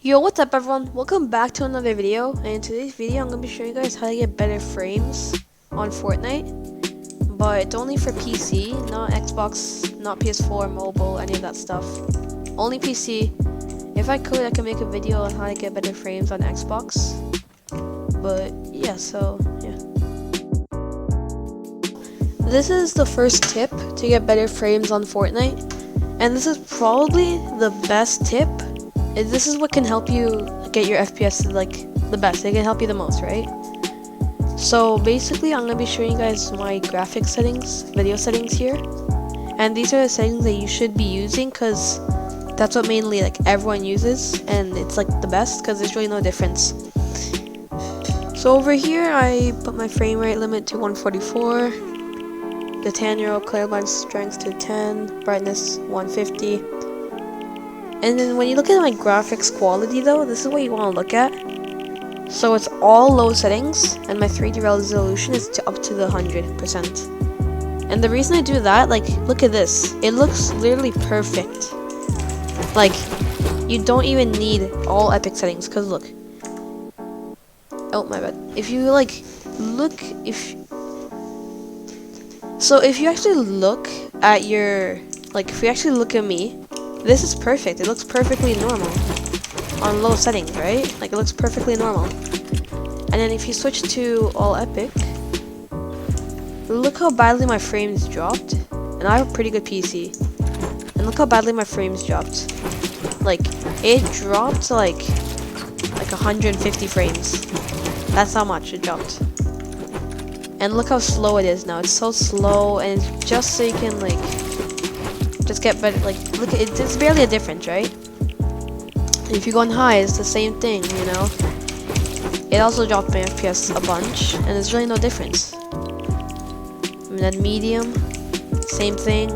Yo, what's up everyone? Welcome back to another video, and in today's video I'm going to be showing you guys how to get better frames on Fortnite, but it's only for PC, not Xbox, not PS4, mobile, any of that stuff. Only PC. If I could, I could make a video on how to get better frames on Xbox, but yeah, yeah. This is the first tip to get better frames on Fortnite, and this is probably the best tip. This is what can help you get your FPS like the best. It can help you the most, right? So basically, I'm gonna be showing you guys my graphics settings, video settings here, and these are the settings that you should be using because that's what mainly like everyone uses, and it's like the best because there's really no difference. So over here, I put my frame rate limit to 144, the 10-year-old colorblind strength to 10, brightness 150. And then when you look at my graphics quality though, this is what you want to look at. So it's all low settings, and my 3D resolution is up to the 100%. And the reason I do that, like, look at this. It looks literally perfect. Like, you don't even need all epic settings, because look. Oh, my bad. If you, like, look, So if you actually look at your, like, if you actually look at me, this is perfect. It looks perfectly normal on low settings, right? Like, it looks perfectly normal. And then if you switch to all epic, look how badly my frames dropped. And I have a pretty good PC. And look how badly my frames dropped. Like, it dropped to like 150 frames. That's how much it dropped. And look how slow it is now. It's so slow, and it's just so you can like just get better. Like, look, it's barely a difference, right? If you go on high, it's the same thing, you know. It also dropped my FPS a bunch, and there's really no difference. And then medium, same thing,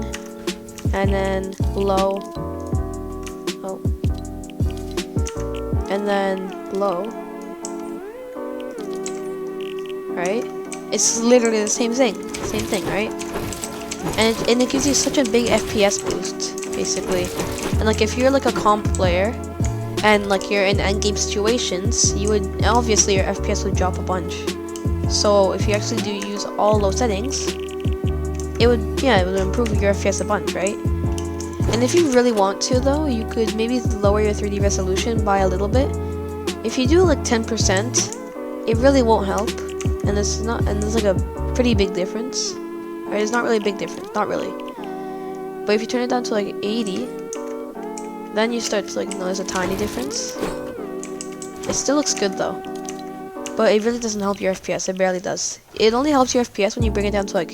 and then low. Oh, and then low. Right? It's literally the same thing, right? And it gives you such a big FPS boost, basically. And like, if you're like a comp player, and like you're in endgame situations, you would obviously your FPS would drop a bunch. So if you actually do use all low settings, it would improve your FPS a bunch, right? And if you really want to though, you could maybe lower your 3D resolution by a little bit. If you do like 10%, it really won't help. And there's like a pretty big difference. Right, it's not really a big difference, not really. But if you turn it down to like 80, then you start to like notice a tiny difference. It still looks good though, but it really doesn't help your FPS. It barely does. It only helps your FPS when you bring it down to like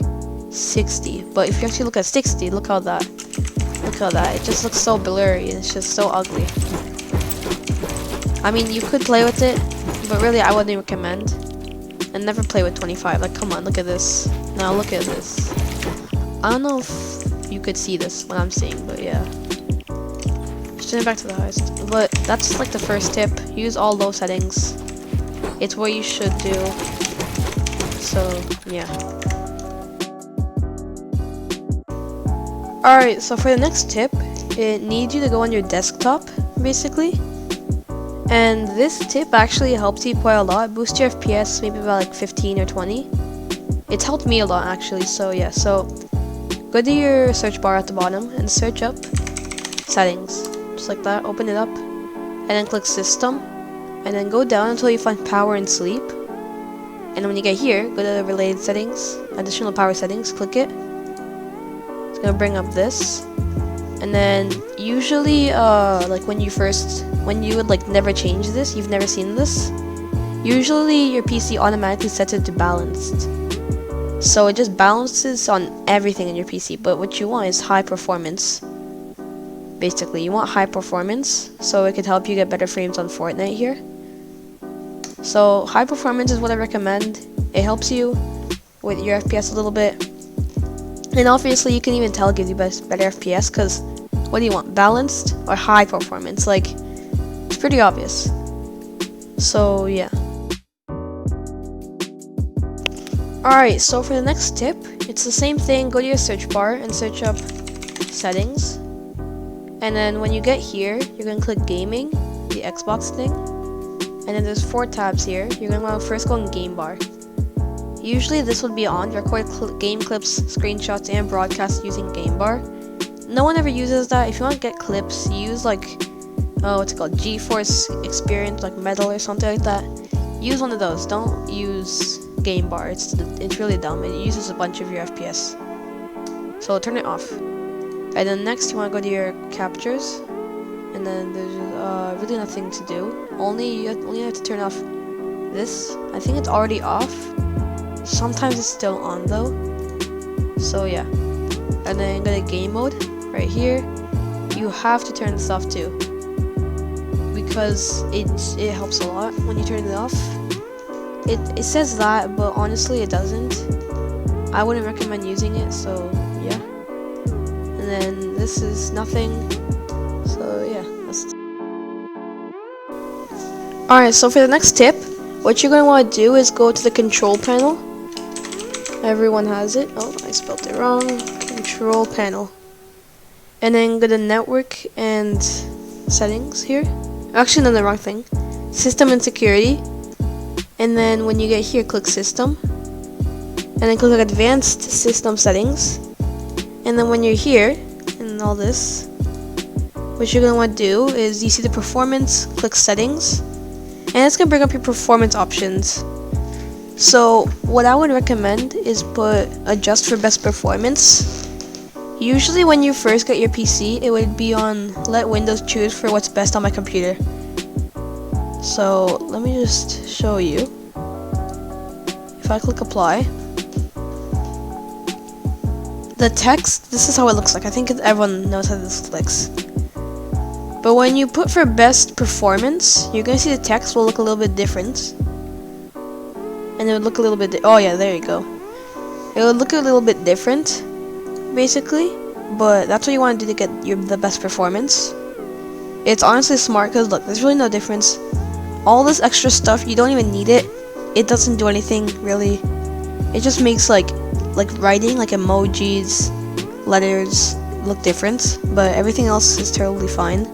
60. But if you actually look at 60, look how that. It just looks so blurry. It's just so ugly. I mean, you could play with it, but really I wouldn't recommend. And never play with 25. Like, come on, look at this. Now look at this. I don't know if you could see this, what I'm seeing, but yeah. Just turn it back to the highest. But that's like the first tip. Use all low settings. It's what you should do. So, yeah. Alright, so for the next tip, it needs you to go on your desktop, basically. And this tip actually helps you quite a lot. Boost your FPS maybe about like 15 or 20. It's helped me a lot actually, so yeah. So go to your search bar at the bottom and search up settings. Just like that, open it up. And then click system. And then go down until you find power and sleep. And when you get here, go to the related settings, additional power settings, click it. It's gonna bring up this. And then usually like when you would like never change this, you've never seen this, usually your PC automatically sets it to balanced. So it just balances on everything in your PC, but what you want is high performance. Basically, you want high performance, so it could help you get better frames on Fortnite here. So high performance is what I recommend. It helps you with your FPS a little bit. And obviously you can even tell it gives you better FPS, because what do you want, balanced or high performance? Like, it's pretty obvious. So yeah. Alright, so for the next tip, it's the same thing. Go to your search bar and search up settings. And then when you get here, you're going to click gaming. the Xbox thing. And then there's 4 tabs here. You're gonna want to first go in game bar. Usually this would be on, record game clips, screenshots, and broadcast using game bar. No one ever uses that. If you want to get clips, use like, what's it called, GeForce Experience, like Metal or something like that. Use one of those. Don't use game bar. It's really dumb. It uses a bunch of your FPS. So turn it off. And then next you want to go to your captures. And then there's really nothing to do. You only have to turn off this. I think it's already off. Sometimes it's still on though. So yeah. And then go to game mode right here. You have to turn this off too, because it helps a lot when you turn it off. It says that, but honestly it doesn't. I wouldn't recommend using it, so yeah. And then this is nothing. So yeah, alright, so for the next tip, what you're going to want to do is go to the control panel. Everyone has it. Oh, I spelled it wrong. Control panel. And then go to network and settings here. Actually, no, the wrong thing. System and security. And then when you get here, click system. And then click advanced system settings. And then when you're here, and all this, what you're going to want to do is you see the performance, click settings. And it's going to bring up your performance options. So what I would recommend is put adjust for best performance. Usually when you first get your PC, it would be on let Windows choose for what's best on my computer. So let me just show you. If I click apply, the text, this is how it looks like. I think everyone knows how this looks. But when you put for best performance, you're going to see the text will look a little bit different. And it would look a little bit, oh yeah, there you go. It would look a little bit different, basically. But that's what you want to do to get the best performance. It's honestly smart, because look, there's really no difference. All this extra stuff, you don't even need it. It doesn't do anything, really. It just makes like writing, like emojis, letters, look different. But everything else is totally fine.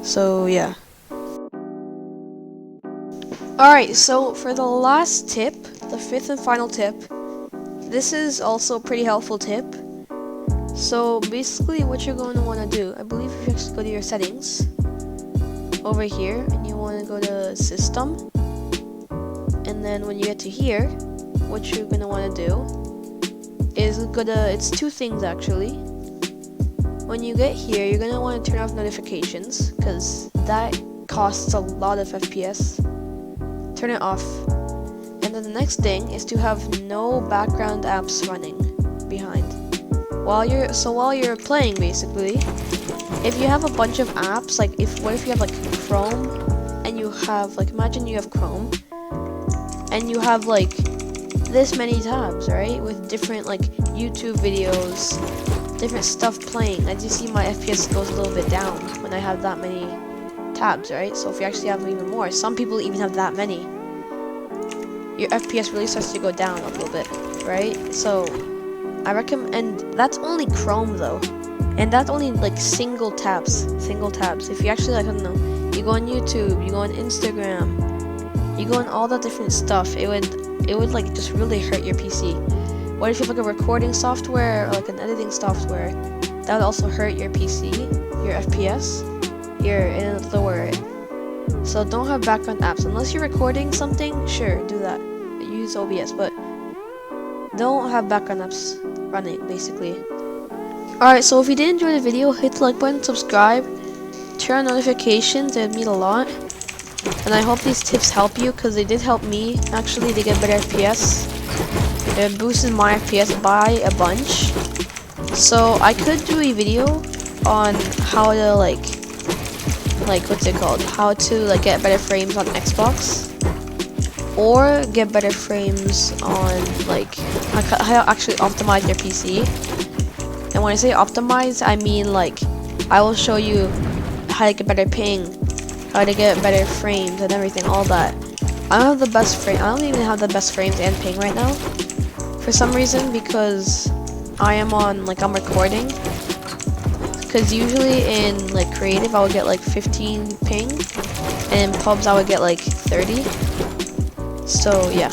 So yeah. Alright, so for the last tip, the 5th and final tip, this is also a pretty helpful tip. So basically what you're going to want to do, I believe if you actually go to your settings, over here, and you want to go to system, and then when you get to here, what you're going to want to do is it's 2 things actually. When you get here, you're going to want to turn off notifications, because that costs a lot of FPS. Turn it off. And then the next thing is to have no background apps running behind while you're playing. Basically, if you have a bunch of apps, like what if you have like Chrome, and you have like, imagine you have Chrome and you have like this many tabs, right, with different like YouTube videos, different stuff playing. As you see, my FPS goes a little bit down when I have that many tabs, right? So if you actually have even more, some people even have that many, your FPS really starts to go down a little bit, right? So I recommend, and that's only Chrome though, and that's only like single tabs. If you actually, like, I don't know, you go on YouTube, you go on Instagram, you go on all that different stuff, it would like just really hurt your PC. What if you have like a recording software or like an editing software? That would also hurt your PC, your FPS. It'll lower it. So don't have background apps unless you're recording something. Sure, do that. Use OBS, but don't have background apps running, basically. Alright, so if you did enjoy the video, hit the like button, subscribe, turn on notifications. It would mean a lot. And I hope these tips help you, because they did help me actually to get better FPS. It boosted my FPS by a bunch. So I could do a video on how to like what's it called? How to like get better frames on Xbox, or get better frames on like how to actually optimize your PC. And when I say optimize, I mean like I will show you how to get better ping, how to get better frames and everything, all that. I don't have the best frame. I don't even have the best frames and ping right now, for some reason, because I am on, like, I'm recording, Because usually in like creative I would get like 15 ping, and in pubs I would get like 30. So yeah.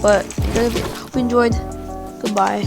But I hope you enjoyed. Goodbye.